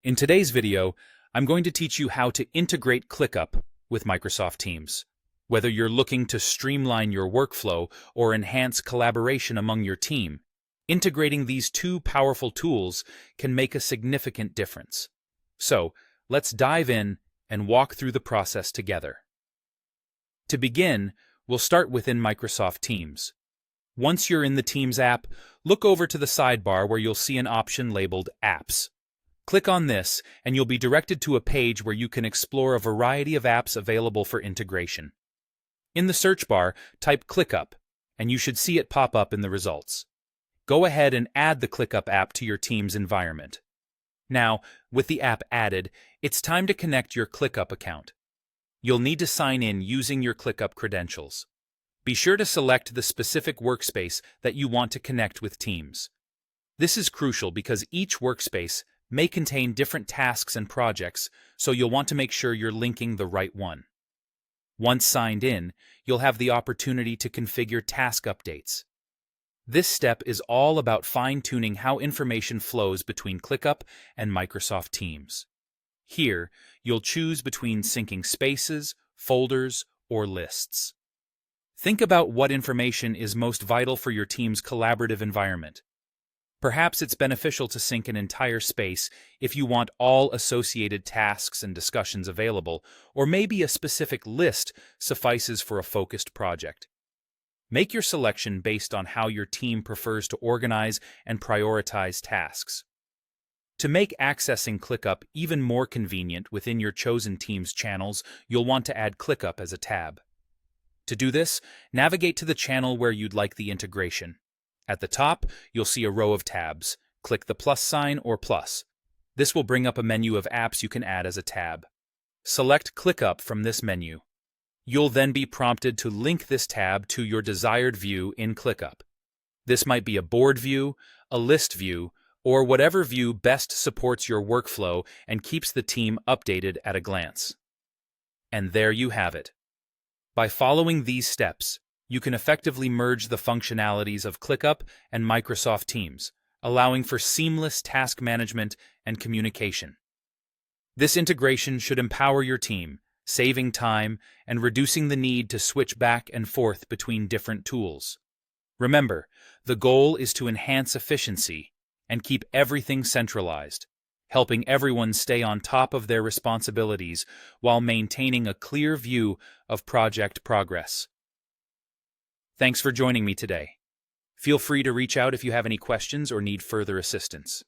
In today's video, I'm going to teach you how to integrate ClickUp with Microsoft Teams. Whether you're looking to streamline your workflow or enhance collaboration among your team, integrating these two powerful tools can make a significant difference. So, let's dive in and walk through the process together. To begin, we'll start within Microsoft Teams. Once you're in the Teams app, look over to the sidebar where you'll see an option labeled Apps. Click on this, and you'll be directed to a page where you can explore a variety of apps available for integration. In the search bar, type ClickUp, and you should see it pop up in the results. Go ahead and add the ClickUp app to your Teams environment. Now, with the app added, it's time to connect your ClickUp account. You'll need to sign in using your ClickUp credentials. Be sure to select the specific workspace that you want to connect with Teams. This is crucial because each workspace may contain different tasks and projects, so you'll want to make sure you're linking the right one. Once signed in, you'll have the opportunity to configure task updates. This step is all about fine-tuning how information flows between ClickUp and Microsoft Teams. Here, you'll choose between syncing spaces, folders, or lists. Think about what information is most vital for your team's collaborative environment. Perhaps it's beneficial to sync an entire space if you want all associated tasks and discussions available, or maybe a specific list suffices for a focused project. Make your selection based on how your team prefers to organize and prioritize tasks. To make accessing ClickUp even more convenient within your chosen team's channels, you'll want to add ClickUp as a tab. To do this, navigate to the channel where you'd like the integration. At the top, you'll see a row of tabs. Click the plus sign or plus. This will bring up a menu of apps you can add as a tab. Select ClickUp from this menu. You'll then be prompted to link this tab to your desired view in ClickUp. This might be a board view, a list view, or whatever view best supports your workflow and keeps the team updated at a glance. And there you have it. By following these steps, you can effectively merge the functionalities of ClickUp and Microsoft Teams, allowing for seamless task management and communication. This integration should empower your team, saving time and reducing the need to switch back and forth between different tools. Remember, the goal is to enhance efficiency and keep everything centralized, helping everyone stay on top of their responsibilities while maintaining a clear view of project progress. Thanks for joining me today. Feel free to reach out if you have any questions or need further assistance.